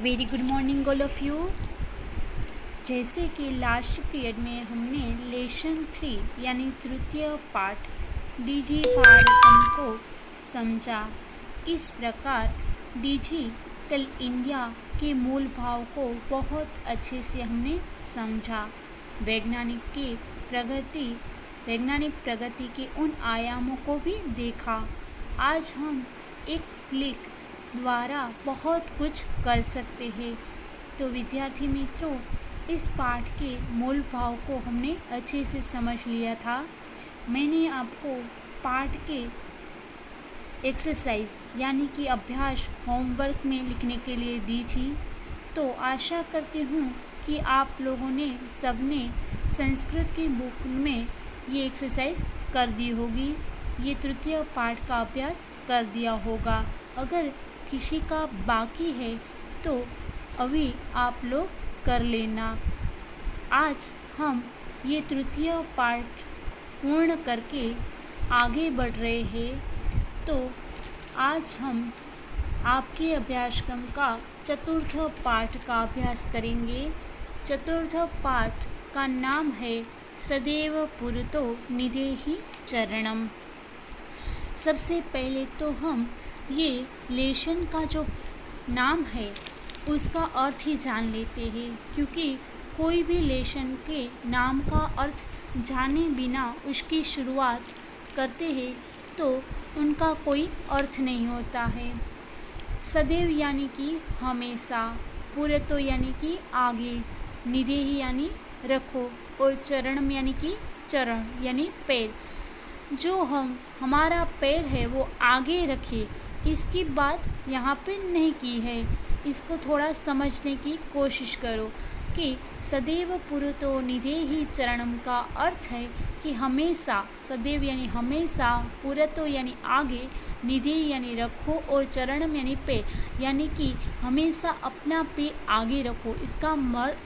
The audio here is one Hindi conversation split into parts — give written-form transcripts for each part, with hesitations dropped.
Very good morning all of you. जैसे कि लास्ट पीरियड में हमने लेसन 3 यानी तृतीय पाठ डिजिटल को समझा। इस प्रकार डिजिटल इंडिया के मूल भाव को बहुत अच्छे से हमने समझा। वैज्ञानिक प्रगति के उन आयामों को भी देखा। आज हम एक क्लिक द्वारा बहुत कुछ कर सकते हैं। तो विद्यार्थी मित्रों, इस पाठ के मूल भाव को हमने अच्छे से समझ लिया था। मैंने आपको पाठ के एक्सरसाइज यानी कि अभ्यास होमवर्क में लिखने के लिए दी थी। तो आशा करती हूँ कि आप लोगों ने सबने संस्कृत की बुक में ये एक्सरसाइज कर दी होगी। ये तृतीय पाठ का अभ्यास कर दिया होगा। अगर किसी का बाकी है तो अभी आप लोग कर लेना। आज हम ये तृतीय पाठ पूर्ण करके आगे बढ़ रहे हैं। तो आज हम आपके अभ्यासक्रम का चतुर्थ पाठ का अभ्यास करेंगे। चतुर्थ पाठ का नाम है सदैव पुरतो निधेहि चरणम। सबसे पहले तो हम ये लेसन का जो नाम है उसका अर्थ ही जान लेते हैं, क्योंकि कोई भी लेसन के नाम का अर्थ जाने बिना उसकी शुरुआत करते हैं तो उनका कोई अर्थ नहीं होता है। सदैव यानी कि हमेशा, पुरतो यानी कि आगे, निधेहि यानी रखो और चरणम यानी कि चरण यानी पैर। जो हमारा पैर है वो आगे रखे, इसकी बात यहाँ पे नहीं की है। इसको थोड़ा समझने की कोशिश करो कि सदैव पुरतो निधेहि चरणम का अर्थ है कि हमेशा, सदैव यानी हमेशा, पुरतो यानी आगे, निधेहि यानी रखो और चरणम यानी पैर, यानी कि हमेशा अपना पैर आगे रखो। इसका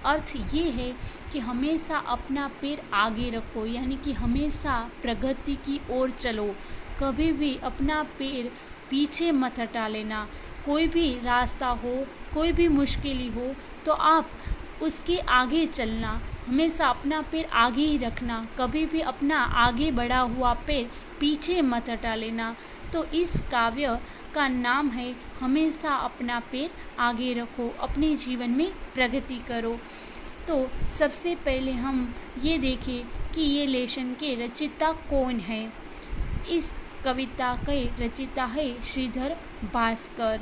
अर्थ ये है कि हमेशा अपना पैर आगे रखो, यानी कि हमेशा प्रगति की ओर चलो। कभी भी अपना पैर पीछे मत हटा लेना। कोई भी रास्ता हो, कोई भी मुश्किल हो तो आप उसके आगे चलना। हमेशा अपना पैर आगे ही रखना। कभी भी अपना आगे बढ़ा हुआ पैर पीछे मत हटा लेना। तो इस काव्य का नाम है हमेशा अपना पैर आगे रखो, अपने जीवन में प्रगति करो। तो सबसे पहले हम ये देखें कि ये लेसन के रचयिता कौन है। इस कविता के रचयिता है श्रीधर भास्कर।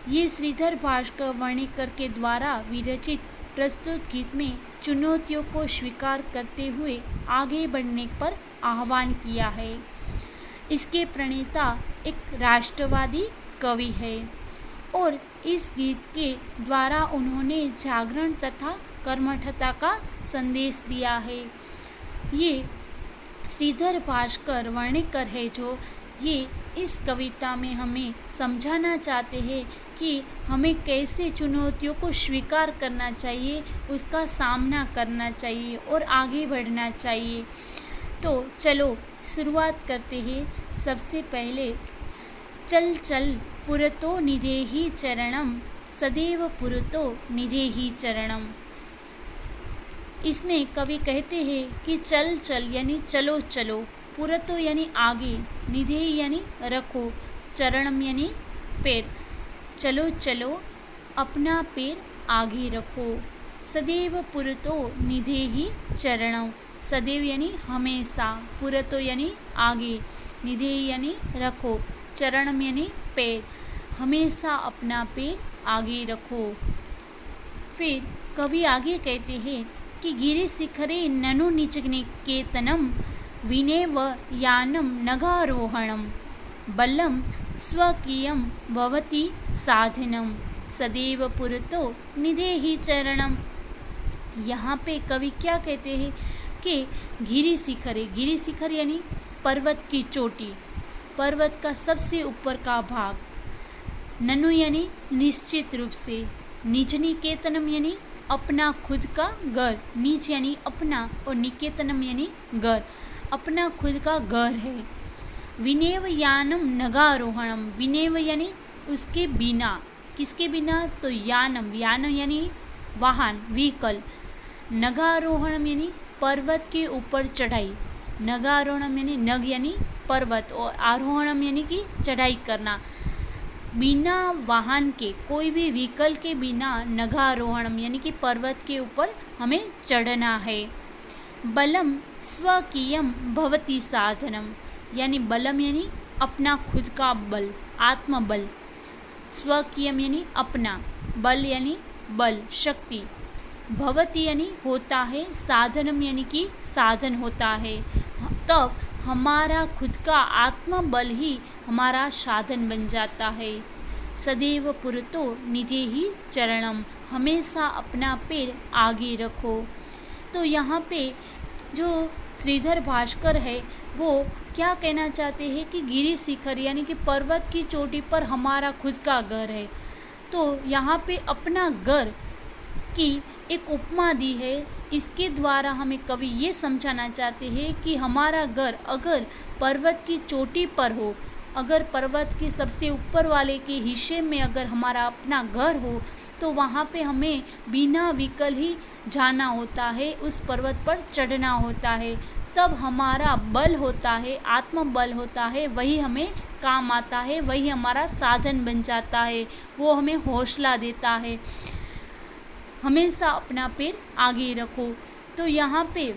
ये श्रीधर भास्कर वर्णिकर के द्वारा विरचित प्रस्तुत गीत में चुनौतियों को स्वीकार करते हुए आगे बढ़ने पर आह्वान किया है। इसके प्रणेता एक राष्ट्रवादी कवि है और इस गीत के द्वारा उन्होंने जागरण तथा कर्मठता का संदेश दिया है। ये श्रीधर भास्कर वर्णिकर है जो ये इस कविता में हमें समझाना चाहते हैं कि हमें कैसे चुनौतियों को स्वीकार करना चाहिए, उसका सामना करना चाहिए और आगे बढ़ना चाहिए। तो चलो शुरुआत करते हैं। सबसे पहले चल चल पुरतो निधेहि चरणम, सदैव पुरतो निधेहि चरणम। इसमें कवि कहते हैं कि चल चल यानी चलो चलो, पुरतो यानी आगे, निधेहि यानी रखो, चरणम यानी पैर। चलो चलो अपना पैर आगे रखो। सदैव पुरतो निधेहि चरणम। सदैव यानी हमेशा, पुरतो यानी आगे, निधेहि यानी रखो, चरणम यानी पैर। हमेशा अपना पैर आगे रखो। फिर कवि आगे कहते हैं कि गिरि शिखरे ननु निचनिकेतनम, विनेव यानम नगारोहणम, बलम स्वकीयम भवति साधनम, सदैव पुरतो निधेहि चरणम। यहाँ पे कवि क्या कहते हैं कि गिरि शिखरे, गिरि शिखर यानी पर्वत की चोटी, पर्वत का सबसे ऊपर का भाग, ननु यानी निश्चित रूप से, निज निकेतनम यानी अपना खुद का घर, नीच यानी अपना और निकेतनम यानी घर, अपना खुद का घर है। विनेव यानम नगारोहणम, विनेव यानी उसके बिना, किसके बिना? तो यानम, यानम यानी वाहन, व्हीकल। नगारोहणम यानी पर्वत के ऊपर चढ़ाई। नगारोहणम यानी नग यानी पर्वत और आरोहणम यानी कि चढ़ाई करना। बिना वाहन के, कोई भी व्हीकल के बिना नगारोहणम यानी कि पर्वत के ऊपर हमें चढ़ना है। बलम स्वकीयम भवति साधनम, यानी बलम यानी अपना खुद का बल, आत्मबल। स्वकीयम यानी अपना, बल यानी बल, शक्ति। भवति यानी होता है, साधनम यानी कि साधन होता है। तब हमारा खुद का आत्मबल ही हमारा साधन बन जाता है। सदैव पुरतो निजे ही चरणम, हमेशा अपना पैर आगे रखो। तो यहाँ पे जो श्रीधर भास्कर है वो क्या कहना चाहते हैं कि गिरी शिखर यानी कि पर्वत की चोटी पर हमारा खुद का घर है। तो यहाँ पे अपना घर की एक उपमा दी है। इसके द्वारा हमें कवि ये समझाना चाहते हैं कि हमारा घर अगर पर्वत की चोटी पर हो, अगर पर्वत के सबसे ऊपर वाले के हिस्से में अगर हमारा अपना घर हो, तो वहाँ पे हमें बिना व्हीकल ही जाना होता है, उस पर्वत पर चढ़ना होता है। तब हमारा बल होता है, आत्मबल होता है, वही हमें काम आता है, वही हमारा साधन बन जाता है, वो हमें हौसला देता है। हमेशा अपना पैर आगे रखो। तो यहाँ पे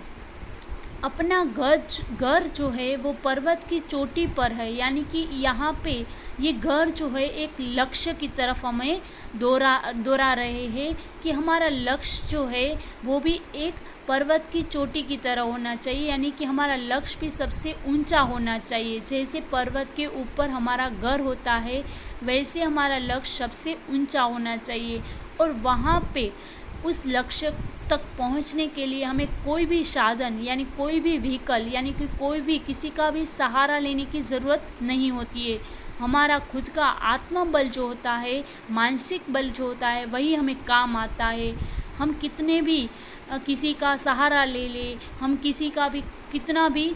अपना घर जो है वो पर्वत की चोटी पर है, यानी कि यहाँ पे ये घर जो है एक लक्ष्य की तरफ हमें दोहरा रहे हैं कि हमारा लक्ष्य जो है वो भी एक पर्वत की चोटी की तरह होना चाहिए, यानी कि हमारा लक्ष्य भी सबसे ऊंचा होना चाहिए। जैसे पर्वत के ऊपर हमारा घर होता है, वैसे हमारा लक्ष्य सबसे ऊंचा होना चाहिए। और वहाँ पे उस लक्ष्य तक पहुँचने के लिए हमें कोई भी साधन यानी कोई भी व्हीकल यानी कि कोई भी किसी का भी सहारा लेने की ज़रूरत नहीं होती है। हमारा खुद का आत्मबल जो होता है, मानसिक बल जो होता है, वही हमें काम आता है। हम कितने भी किसी का सहारा ले ले, हम किसी का भी कितना भी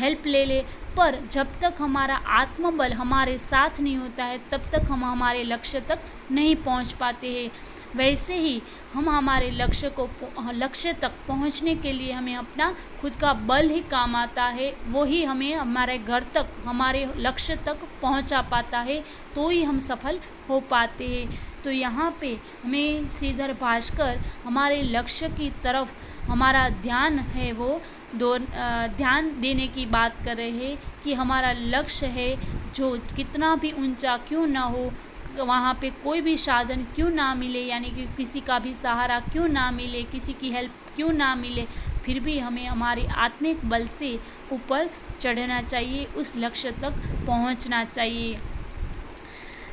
हेल्प ले ले, पर जब तक हमारा आत्मबल हमारे साथ नहीं होता है तब तक हम हमारे लक्ष्य तक नहीं पहुंच पाते हैं। वैसे ही हम हमारे लक्ष्य तक पहुंचने के लिए हमें अपना खुद का बल ही काम आता है, वो ही हमें हमारे घर तक, हमारे लक्ष्य तक पहुंचा पाता है, तो ही हम सफल हो पाते हैं। तो यहाँ पे हमें श्रीधर भास्कर हमारे लक्ष्य की तरफ हमारा ध्यान है वो ध्यान देने की बात कर रहे हैं कि हमारा लक्ष्य है जो कितना भी ऊंचा क्यों ना हो, वहाँ पे कोई भी साधन क्यों ना मिले, यानी कि किसी का भी सहारा क्यों ना मिले, किसी की हेल्प क्यों ना मिले, फिर भी हमें हमारे आत्मिक बल से ऊपर चढ़ना चाहिए, उस लक्ष्य तक पहुँचना चाहिए।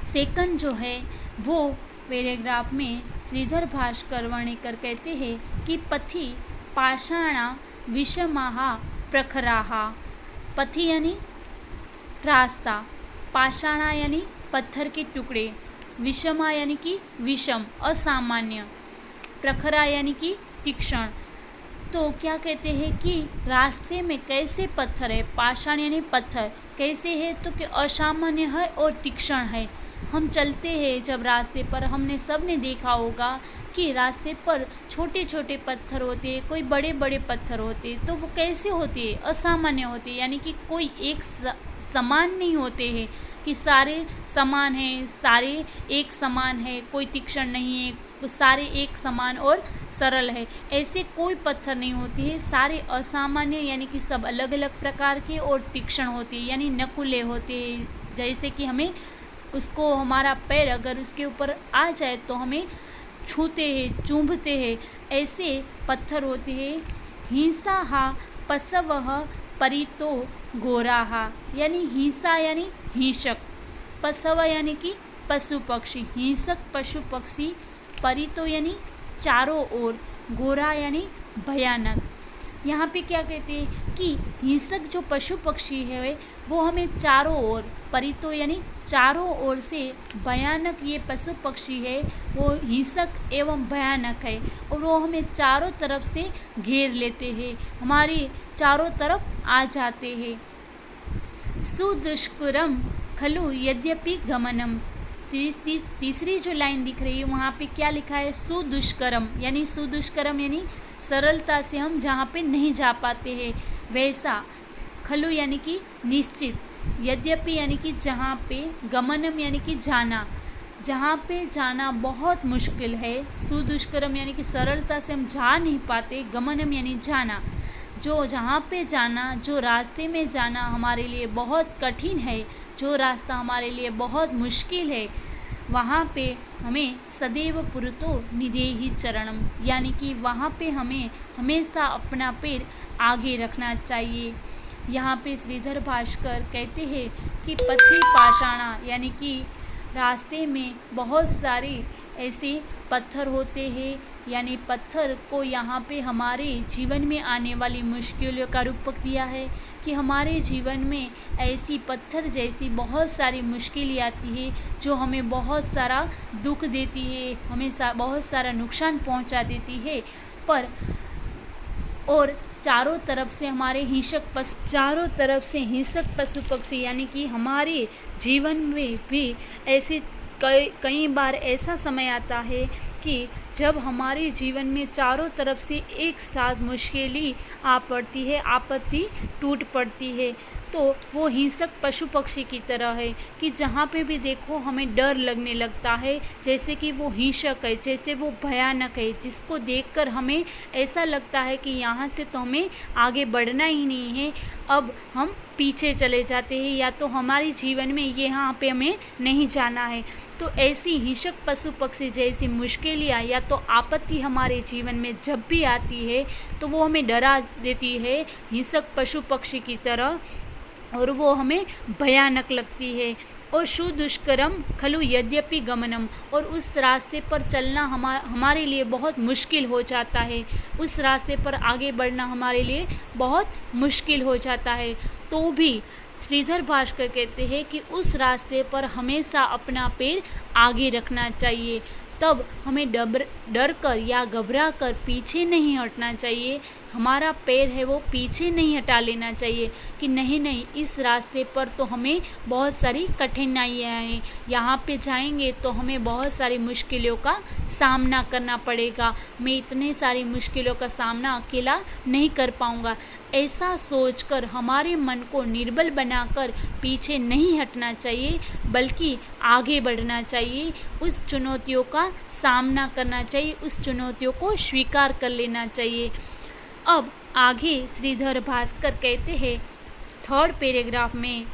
सेकंड जो है वो पैराग्राफ में श्रीधर भास्कर वर्णिकर कहते हैं कि पथि पाषाणा विषमाहा प्रखराहा। पथि यानी रास्ता, पाषाणा यानी पत्थर के टुकड़े, विषमा यानी कि विषम, असामान्य, प्रखरा यानी कि तीक्ष्ण। तो क्या कहते हैं कि रास्ते में कैसे पत्थर है, पाषाण यानी पत्थर कैसे है, तो कि असामान्य है और तीक्ष्ण है। हम चलते हैं जब रास्ते पर, हमने सबने देखा होगा कि रास्ते पर छोटे छोटे पत्थर होते हैं, कोई बड़े बड़े पत्थर होते हैं, तो वो कैसे होते हैं, असामान्य होते हैं, यानी कि कोई एक समान नहीं होते हैं कि सारे समान हैं, सारे एक समान है, कोई तीक्ष्ण नहीं है, सारे एक समान और सरल है, ऐसे कोई पत्थर नहीं होते हैं। सारे असामान्य यानी कि सब अलग अलग प्रकार के और तीक्ष्ण होते हैं, यानी नकुले होते हैं। जैसे कि हमें उसको, हमारा पैर अगर उसके ऊपर आ जाए तो हमें छूते हैं, चूंभते हैं, ऐसे पत्थर होते हैं। हिंसा हा पशवः परितो गोराहा, यानी हिंसा यानी हिंसक, पशव यानी कि पशु पक्षी, हिंसक पशु पक्षी, परितो यानी चारों ओर, गोरा यानी भयानक। यहाँ पे क्या कहते हैं कि हिंसक जो पशु पक्षी है वो हमें चारों ओर, परितो यानी चारों ओर से, भयानक ये पशु पक्षी है वो हिंसक एवं भयानक है और वो हमें चारों तरफ से घेर लेते हैं, हमारे चारों तरफ आ जाते हैं। सुदुष्करम खलु यद्यपि गमनम, तीसरी जो लाइन दिख रही है वहाँ पे क्या लिखा है, सुदुष्करम, यानी सुदुष्करम यानी सरलता से हम जहाँ पे नहीं जा पाते हैं वैसा, खलु यानी कि निश्चित, यद्यपि यानी कि जहाँ पे, गमनम यानी कि जाना, जहाँ पे जाना बहुत मुश्किल है, सुदुष्करम यानी कि सरलता से हम जा नहीं पाते, गमनम यानी जाना, जो जहाँ पे जाना, जो रास्ते में जाना हमारे लिए बहुत कठिन है, जो रास्ता हमारे लिए बहुत मुश्किल है, वहाँ पे हमें सदैव पुरतो निदेहि चरणम, यानी कि वहाँ पे हमें हमेशा अपना पैर आगे रखना चाहिए। यहाँ पे श्रीधर भास्कर कहते हैं कि पथि पाषाणा, यानी कि रास्ते में बहुत सारे ऐसे पत्थर होते हैं, यानी पत्थर को यहाँ पे हमारे जीवन में आने वाली मुश्किलों का रूपक दिया है कि हमारे जीवन में ऐसी पत्थर जैसी बहुत सारी मुश्किलें आती है जो हमें बहुत सारा दुख देती है, हमें बहुत सारा नुकसान पहुँचा देती है, पर और चारों तरफ से हिंसक पशु पक्षी, यानी कि हमारे जीवन में भी ऐसे कई बार ऐसा समय आता है कि जब हमारे जीवन में चारों तरफ से एक साथ मुश्किलें आ पड़ती है, आपत्ति टूट पड़ती है, तो वो हिंसक पशु पक्षी की तरह है कि जहाँ पे भी देखो हमें डर लगने लगता है, जैसे कि वो हिंसक है, जैसे वो भयानक है, जिसको देखकर हमें ऐसा लगता है कि यहाँ से तो हमें आगे बढ़ना ही नहीं है, अब हम पीछे चले जाते हैं, या तो हमारे जीवन में यहाँ पे हमें नहीं जाना है। तो ऐसी हिंसक पशु पक्षी जैसी मुश्किलें या तो आपत्ति हमारे जीवन में जब भी आती है तो वो हमें डरा देती है हिंसक पशु पक्षी की तरह, और वो हमें भयानक लगती है। और सुदुष्करम खलु यद्यपि गमनम, और उस रास्ते पर चलना हमारे लिए बहुत मुश्किल हो जाता है, उस रास्ते पर आगे बढ़ना हमारे लिए बहुत मुश्किल हो जाता है, तो भी श्रीधर भास्कर कहते हैं कि उस रास्ते पर हमेशा अपना पैर आगे रखना चाहिए, तब हमें डर कर या घबरा कर पीछे नहीं हटना चाहिए, हमारा पैर है वो पीछे नहीं हटा लेना चाहिए कि नहीं इस रास्ते पर तो हमें बहुत सारी कठिनाइयाँ हैं, यहाँ पे जाएंगे तो हमें बहुत सारी मुश्किलों का सामना करना पड़ेगा, मैं इतने सारी मुश्किलों का सामना अकेला नहीं कर पाऊँगा। ऐसा सोचकर हमारे मन को निर्बल बनाकर पीछे नहीं हटना चाहिए, बल्कि आगे बढ़ना चाहिए, उस चुनौतियों का सामना करना चाहिए, उस चुनौतियों को स्वीकार कर लेना चाहिए। अब आगे श्रीधर भास्कर कहते हैं थर्ड पैराग्राफ में,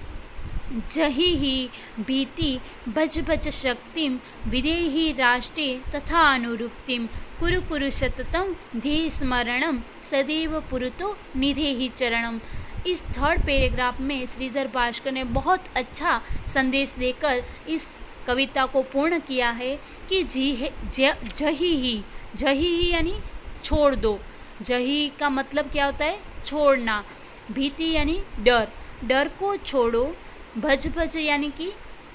जही ही भीति भज भज शक्तिम विदेहि राष्ट्रे तथा अनुरुक्तिम कुरु कुरु सततम ध्येय स्मरणम सदैव पुरतो निधेहि चरणम। इस थर्ड पैराग्राफ में श्रीधर भास्कर ने बहुत अच्छा संदेश देकर इस कविता को पूर्ण किया है कि जही ही यानी छोड़ दो, जही का मतलब क्या होता है, छोड़ना, भीति यानी डर को छोड़ो, भज भज यानी कि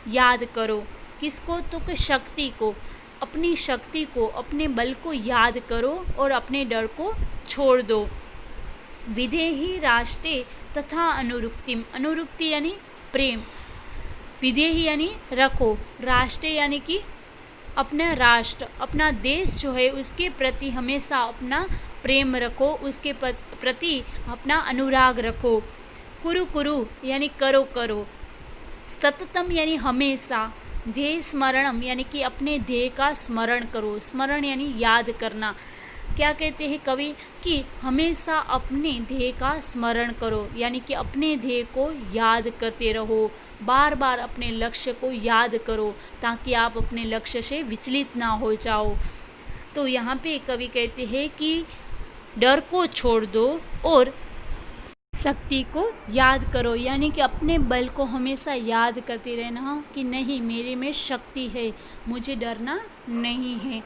याद करो, किसको, तो कि शक्ति को, अपनी शक्ति को, अपने बल को याद करो और अपने डर को छोड़ दो। विधेहि राष्ट्रे तथा अनुरुक्तिम, अनुरुक्ति यानी प्रेम, विधेहि यानी रखो, राष्ट्र यानी कि अपना राष्ट्र, अपना देश जो है उसके प्रति हमेशा अपना प्रेम रखो, उसके प्रति अपना अनुराग रखो। कुरु कुरु यानी करो, सततम यानी हमेशा, ध्येय स्मरणम यानी कि अपने ध्येय का स्मरण करो, स्मरण यानी याद करना। क्या कहते हैं कवि कि हमेशा अपने ध्येय का स्मरण करो, यानी कि अपने ध्येय को याद करते रहो, बार बार अपने लक्ष्य को याद करो ताकि आप अपने लक्ष्य से विचलित ना हो जाओ। तो यहाँ पे कवि कहते हैं कि डर को छोड़ दो और शक्ति को याद करो, यानी कि अपने बल को हमेशा याद करते रहना कि नहीं, मेरे में शक्ति है, मुझे डरना नहीं है।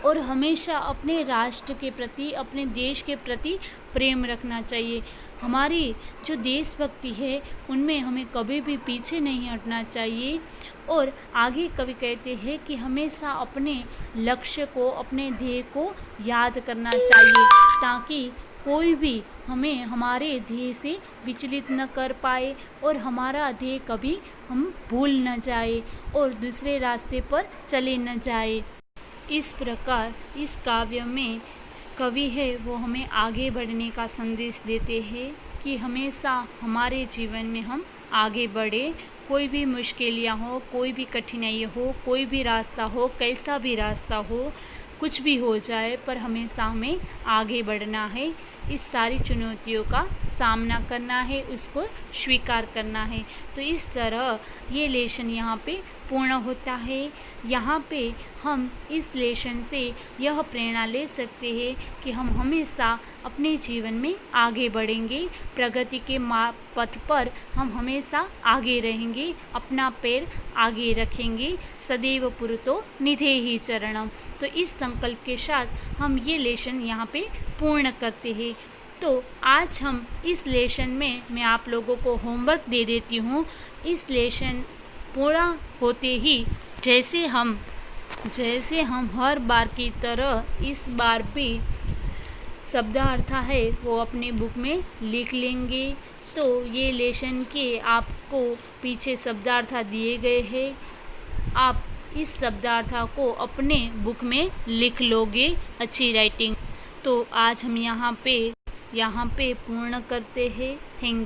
और हमेशा अपने राष्ट्र के प्रति, अपने देश के प्रति प्रेम रखना चाहिए। हमारी जो देशभक्ति है उनमें हमें कभी भी पीछे नहीं हटना चाहिए। और आगे कवि कहते हैं कि हमेशा अपने लक्ष्य को, अपने ध्येय को याद करना चाहिए ताकि कोई भी हमें हमारे ध्येय से विचलित न कर पाए और हमारा ध्येय कभी हम भूल न जाए और दूसरे रास्ते पर चले न जाए। इस प्रकार इस काव्य में कवि है वो हमें आगे बढ़ने का संदेश देते हैं कि हमेशा हमारे जीवन में हम आगे बढ़े। कोई भी मुश्किलियाँ हो, कोई भी कठिनाई हो, कोई भी रास्ता हो, कैसा भी रास्ता हो, कुछ भी हो जाए, पर हमेशा हमें आगे बढ़ना है। इस सारी चुनौतियों का सामना करना है, उसको स्वीकार करना है। तो इस तरह ये लेसन यहाँ पे पूर्ण होता है। यहाँ पे हम इस लेसन से यह प्रेरणा ले सकते हैं कि हम हमेशा अपने जीवन में आगे बढ़ेंगे, प्रगति के पथ पर हम हमेशा आगे रहेंगे, अपना पैर आगे रखेंगे। सदैव पुरतो निधे ही चरणम। तो इस संकल्प के साथ हम ये लेसन यहाँ पे पूर्ण करते हैं। तो आज हम इस लेसन में मैं आप लोगों को होमवर्क दे देती हूँ। इस लेसन पूरा होते ही जैसे हम हर बार की तरह इस बार भी शब्दार्थ है वो अपने बुक में लिख लेंगे। तो ये लेसन के आपको पीछे शब्दार्थ दिए गए हैं, आप इस शब्दार्थ को अपने बुक में लिख लोगे अच्छी राइटिंग। तो आज हम यहाँ पे पूर्ण करते हैं। थैंक